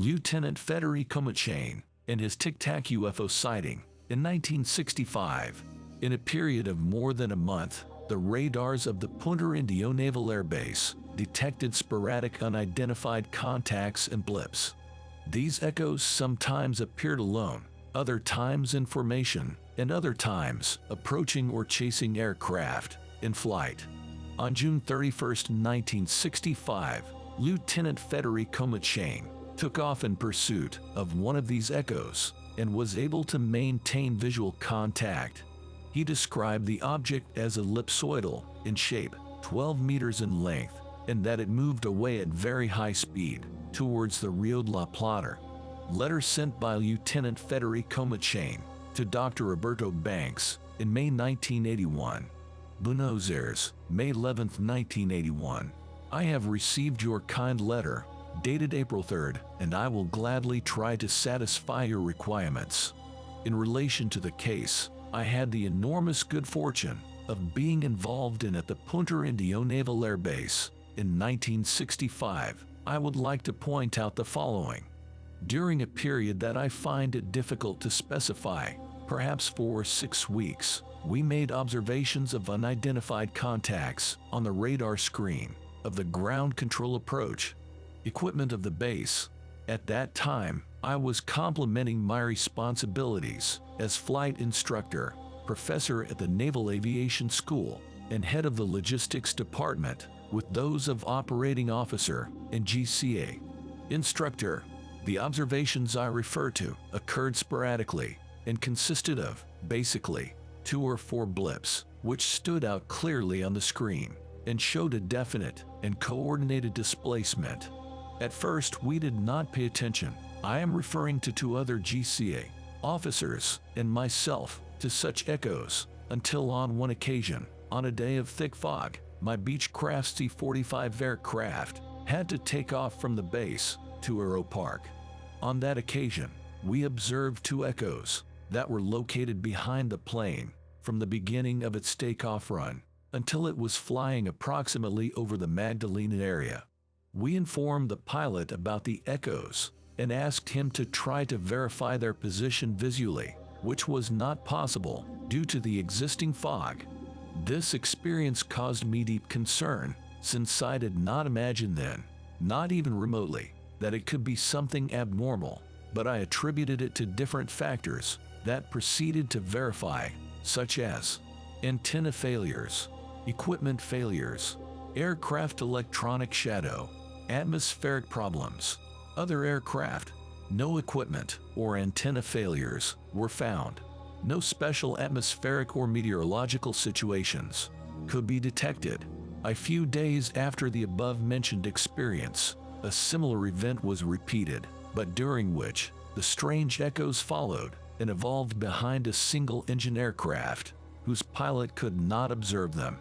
Lieutenant Federico Machain and his Tic Tac UFO sighting in 1965. In a period of more than a month, the radars of the Punta Indio Naval Air Base detected sporadic unidentified contacts and blips. These echoes sometimes appeared alone, other times in formation, and other times approaching or chasing aircraft in flight. On June 31, 1965, Lieutenant Federico Machain took off in pursuit of one of these echoes and was able to maintain visual contact. He described the object as ellipsoidal in shape, 12 meters in length, and that it moved away at very high speed towards the Rio de la Plata. Letter sent by Lieutenant Federico Machain to Dr. Roberto Banks in May 1981. Buenos Aires, May 11, 1981. I have received your kind letter, dated April 3rd, and I will gladly try to satisfy your requirements. In relation to the case, I had the enormous good fortune of being involved in at the Punta Indio Naval Air Base in 1965. I would like to point out the following. During a period that I find it difficult to specify, perhaps 4 or 6 weeks, we made observations of unidentified contacts on the radar screen of the ground control approach equipment of the base. At that time, I was complementing my responsibilities as flight instructor, professor at the Naval Aviation School, and head of the logistics department with those of operating officer and GCA instructor. The observations I refer to occurred sporadically and consisted of, basically, 2 or 4 blips, which stood out clearly on the screen and showed a definite and coordinated displacement. At first, we did not pay attention. I am referring to 2 other GCA officers and myself to such echoes until on one occasion, on a day of thick fog, my Beechcraft C-45 aircraft had to take off from the base to Aero Park. On that occasion, we observed 2 echoes that were located behind the plane from the beginning of its takeoff run until it was flying approximately over the Magdalena area. We informed the pilot about the echoes and asked him to try to verify their position visually, which was not possible due to the existing fog. This experience caused me deep concern, since I did not imagine then, not even remotely, that it could be something abnormal, but I attributed it to different factors that proceeded to verify, such as antenna failures, equipment failures, aircraft electronic shadow, atmospheric problems. Other aircraft, no equipment or antenna failures were found. No special atmospheric or meteorological situations could be detected. A few days after the above-mentioned experience, a similar event was repeated, but during which the strange echoes followed and evolved behind a single-engine aircraft whose pilot could not observe them.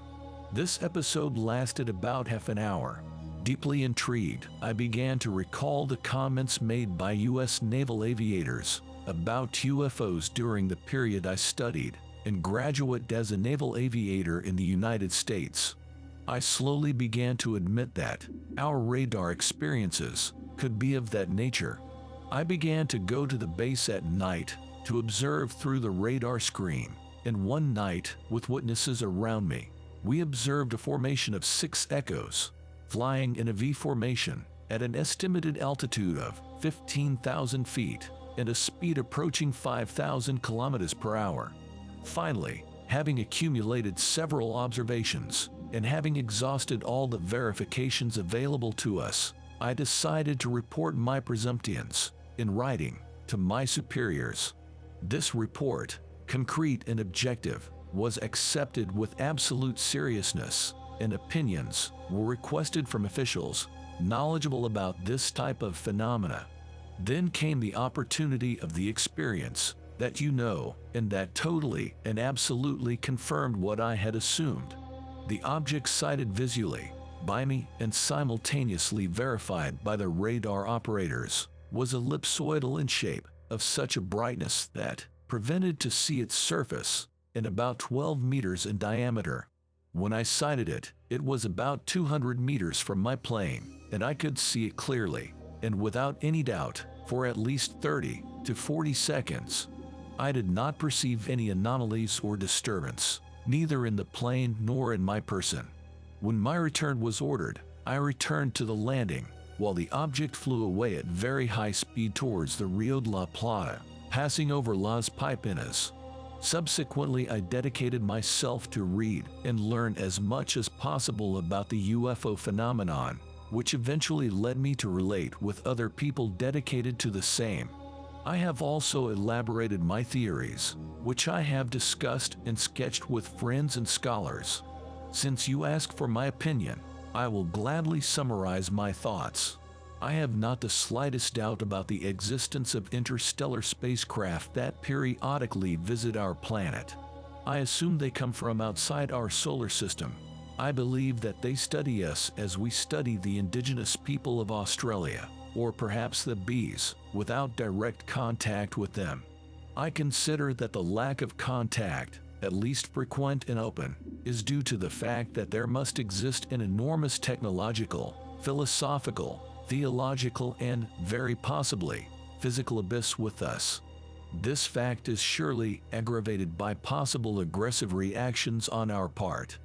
This episode lasted about half an hour. Deeply intrigued, I began to recall the comments made by U.S. naval aviators about UFOs during the period I studied and graduate as a naval aviator in the United States. I slowly began to admit that our radar experiences could be of that nature. I began to go to the base at night to observe through the radar screen, and one night, with witnesses around me, we observed a formation of 6 echoes, flying in a V formation at an estimated altitude of 15,000 feet and a speed approaching 5,000 kilometers per hour. Finally, having accumulated several observations and having exhausted all the verifications available to us, I decided to report my presumptions in writing to my superiors. This report, concrete and objective, was accepted with absolute seriousness, and opinions were requested from officials knowledgeable about this type of phenomena. Then came the opportunity of the experience that you know, and that totally and absolutely confirmed what I had assumed. The object sighted visually by me and simultaneously verified by the radar operators was ellipsoidal in shape, of such a brightness that prevented to see its surface, and about 12 meters in diameter. When I sighted it, it was about 200 meters from my plane, and I could see it clearly, and without any doubt, For at least 30 to 40 seconds, I did not perceive any anomalies or disturbance, neither in the plane nor in my person. When my return was ordered, I returned to the landing, while the object flew away at very high speed towards the Rio de la Plata, passing over Las Pipinas. Subsequently, I dedicated myself to read and learn as much as possible about the UFO phenomenon, which eventually led me to relate with other people dedicated to the same. I have also elaborated my theories, which I have discussed and sketched with friends and scholars. Since you ask for my opinion, I will gladly summarize my thoughts. I have not the slightest doubt about the existence of interstellar spacecraft that periodically visit our planet. I assume they come from outside our solar system. I believe that they study us as we study the indigenous people of Australia, or perhaps the bees, without direct contact with them. I consider that the lack of contact, at least frequent and open, is due to the fact that there must exist an enormous technological, philosophical, theological, and, very possibly, physical abyss with us. This fact is surely aggravated by possible aggressive reactions on our part.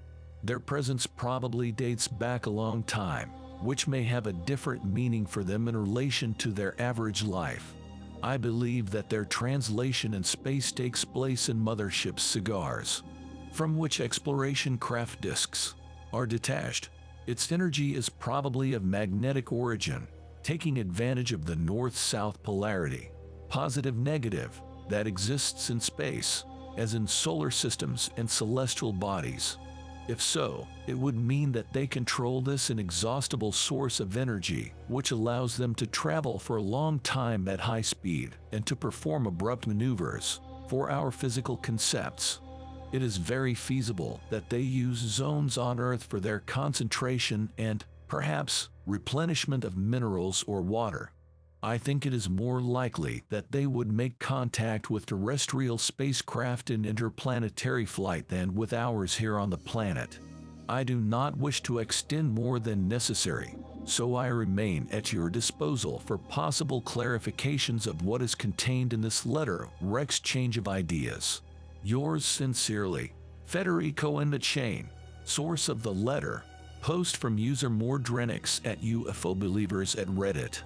Their presence probably dates back a long time, which may have a different meaning for them in relation to their average life. I believe that their translation in space takes place in mothership cigars, from which exploration craft discs are detached. Its energy is probably of magnetic origin, taking advantage of the north-south polarity, positive-negative, that exists in space, as in solar systems and celestial bodies. If so, it would mean that they control this inexhaustible source of energy, which allows them to travel for a long time at high speed and to perform abrupt maneuvers. For our physical concepts, it is very feasible that they use zones on Earth for their concentration and, perhaps, replenishment of minerals or water. I think it is more likely that they would make contact with terrestrial spacecraft in interplanetary flight than with ours here on the planet. I do not wish to extend more than necessary, so I remain at your disposal for possible clarifications of what is contained in this letter or exchange of ideas. Yours sincerely, Federico Machain. Source of the letter: post from user Mordrenix at UFO Believers at Reddit.